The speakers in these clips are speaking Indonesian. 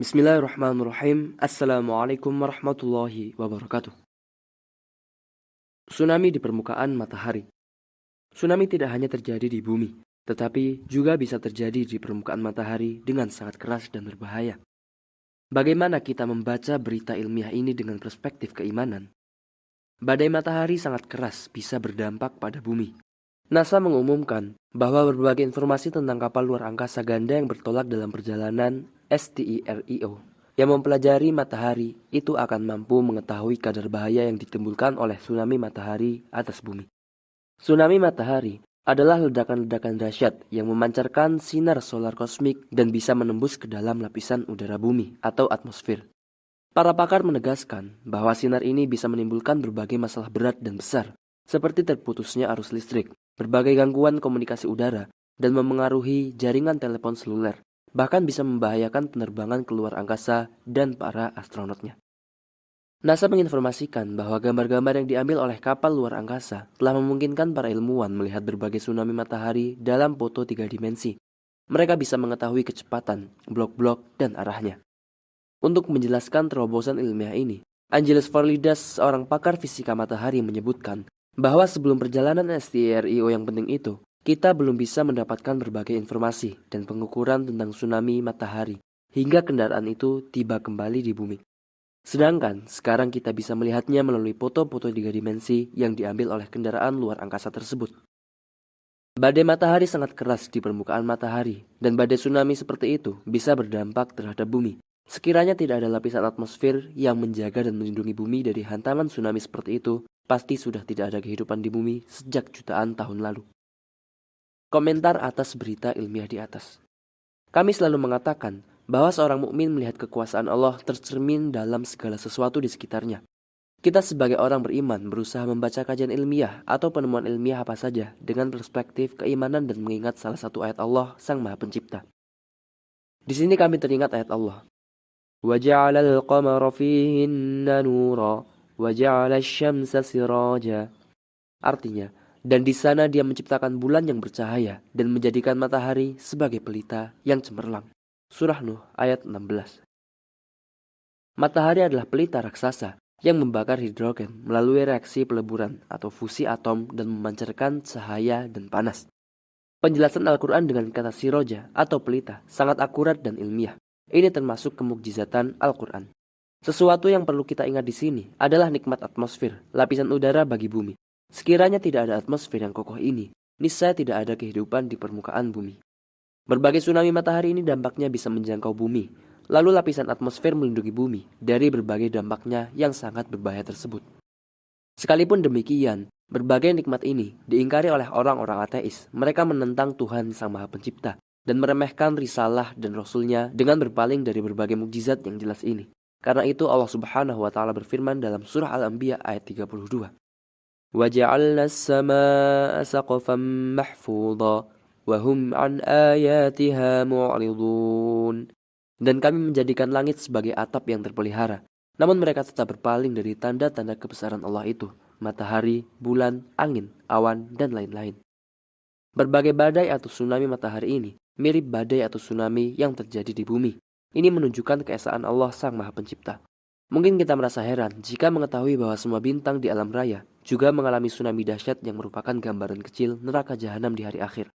Bismillahirrahmanirrahim. Assalamualaikum warahmatullahi wabarakatuh. Tsunami di permukaan matahari. Tsunami tidak hanya terjadi di bumi, tetapi juga bisa terjadi di permukaan matahari dengan sangat keras dan berbahaya. Bagaimana kita membaca berita ilmiah ini dengan perspektif keimanan? Badai matahari sangat keras bisa berdampak pada bumi. NASA mengumumkan bahwa berbagai informasi tentang kapal luar angkasa ganda yang bertolak dalam perjalanan STERIO yang mempelajari matahari itu akan mampu mengetahui kadar bahaya yang ditimbulkan oleh tsunami matahari atas bumi. Tsunami matahari adalah ledakan-ledakan dahsyat yang memancarkan sinar solar kosmik dan bisa menembus ke dalam lapisan udara bumi atau atmosfer. Para pakar menegaskan bahwa sinar ini bisa menimbulkan berbagai masalah berat dan besar, seperti terputusnya arus listrik, berbagai gangguan komunikasi udara, dan memengaruhi jaringan telepon seluler, bahkan bisa membahayakan penerbangan ke luar angkasa dan para astronotnya. NASA menginformasikan bahwa gambar-gambar yang diambil oleh kapal luar angkasa telah memungkinkan para ilmuwan melihat berbagai tsunami matahari dalam foto 3 dimensi. Mereka bisa mengetahui kecepatan, blok-blok, dan arahnya. Untuk menjelaskan terobosan ilmiah ini, Angeles Farlidas, seorang pakar fisika matahari, menyebutkan bahwa sebelum perjalanan STERIO yang penting itu, kita belum bisa mendapatkan berbagai informasi dan pengukuran tentang tsunami matahari hingga kendaraan itu tiba kembali di bumi. Sedangkan sekarang kita bisa melihatnya melalui foto-foto 3 dimensi yang diambil oleh kendaraan luar angkasa tersebut. Badai matahari sangat keras di permukaan matahari, dan badai tsunami seperti itu bisa berdampak terhadap bumi. Sekiranya tidak ada lapisan atmosfer yang menjaga dan melindungi bumi dari hantaman tsunami seperti itu, pasti sudah tidak ada kehidupan di bumi sejak jutaan tahun lalu. Komentar atas berita ilmiah di atas. Kami selalu mengatakan bahwa seorang mukmin melihat kekuasaan Allah tercermin dalam segala sesuatu di sekitarnya. Kita sebagai orang beriman berusaha membaca kajian ilmiah atau penemuan ilmiah apa saja dengan perspektif keimanan dan mengingat salah satu ayat Allah Sang Maha Pencipta. Di sini kami teringat ayat Allah. وَجَعَلَ الْقَمَرَ فِيهِنَّ نُورًا وَجَعَلَ الشَّمْسَ سِرَاجًا. Artinya, dan di sana Dia menciptakan bulan yang bercahaya dan menjadikan matahari sebagai pelita yang cemerlang. Surah Nuh ayat 16. Matahari adalah pelita raksasa yang membakar hidrogen melalui reaksi peleburan atau fusi atom dan memancarkan cahaya dan panas. Penjelasan Al-Quran dengan kata siroja atau pelita sangat akurat dan ilmiah. Ini termasuk kemukjizatan Al-Quran. Sesuatu yang perlu kita ingat di sini adalah nikmat atmosfer, lapisan udara bagi bumi. Sekiranya tidak ada atmosfer yang kokoh ini, niscaya tidak ada kehidupan di permukaan bumi. Berbagai tsunami matahari ini dampaknya bisa menjangkau bumi, lalu lapisan atmosfer melindungi bumi dari berbagai dampaknya yang sangat berbahaya tersebut. Sekalipun demikian, berbagai nikmat ini diingkari oleh orang-orang ateis. Mereka menentang Tuhan Sang Maha Pencipta dan meremehkan risalah dan Rasul-Nya dengan berpaling dari berbagai mukjizat yang jelas ini. Karena itu Allah Subhanahu wa Ta'ala berfirman dalam surah Al-Anbiya ayat 32. وَجَعَلْنَا السَّمَاءَ سَقْفًا مَحْفُوظًا وَهُمْ عَنْ آيَاتِهَا مُعْرِضُونَ. Dan kami menjadikan langit sebagai atap yang terpelihara. Namun mereka tetap berpaling dari tanda-tanda kebesaran Allah itu, matahari, bulan, angin, awan, dan lain-lain. Berbagai badai atau tsunami matahari ini mirip badai atau tsunami yang terjadi di bumi. Ini menunjukkan keesaan Allah Sang Maha Pencipta. Mungkin kita merasa heran jika mengetahui bahwa semua bintang di alam raya juga mengalami tsunami dahsyat yang merupakan gambaran kecil neraka jahanam di hari akhir.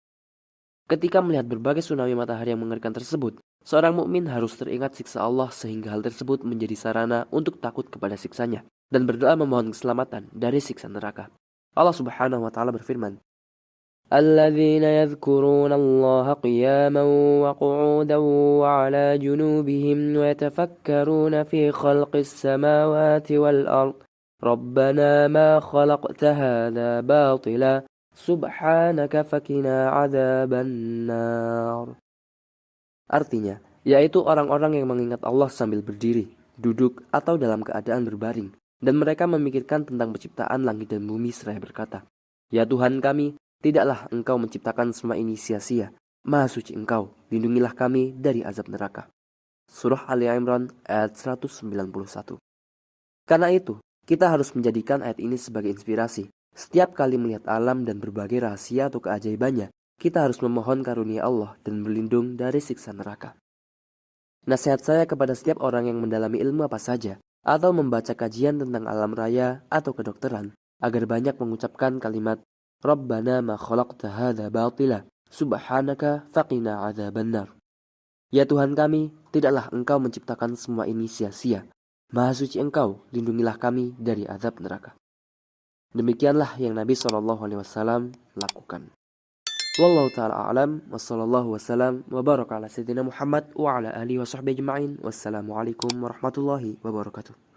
Ketika melihat berbagai tsunami matahari yang mengerikan tersebut, seorang mukmin harus teringat siksa Allah sehingga hal tersebut menjadi sarana untuk takut kepada siksanya dan berdoa memohon keselamatan dari siksa neraka. Allah Subhanahu wa Ta'ala berfirman, الذين يذكرون الله قياما وقعودا وعلى جنوبهم ويتفكرون في خلق السماوات والأرض ربنا ما خلقت هذا باطلا سبحانك فقنا عذاب النار. Artinya, yaitu orang-orang yang mengingat Allah sambil berdiri, duduk, atau dalam keadaan berbaring, dan mereka memikirkan tentang penciptaan langit dan bumi seraya berkata, Ya Tuhan kami, tidaklah Engkau menciptakan semua ini sia-sia. Maha suci Engkau, lindungilah kami dari azab neraka. Surah Ali Imran ayat 191. Karena itu, kita harus menjadikan ayat ini sebagai inspirasi. Setiap kali melihat alam dan berbagai rahasia atau keajaibannya, kita harus memohon karunia Allah dan berlindung dari siksa neraka. Nasihat saya kepada setiap orang yang mendalami ilmu apa saja, atau membaca kajian tentang alam raya atau kedokteran, agar banyak mengucapkan kalimat Rabbana ma khalaqta hadza batila, subhanaka faqina adzabannar. Ya Tuhan kami, tidaklah Engkau menciptakan semua ini sia-sia. Maha suci Engkau, lindungilah kami dari azab neraka. Demikianlah yang Nabi SAW lakukan. Wallahu ta'ala a'lam, wa sallallahu wasallam wa baraka ala sayyidina Muhammad wa ala alihi wa sahbihi ajma'in. Wassalamualaikum warahmatullahi wabarakatuh.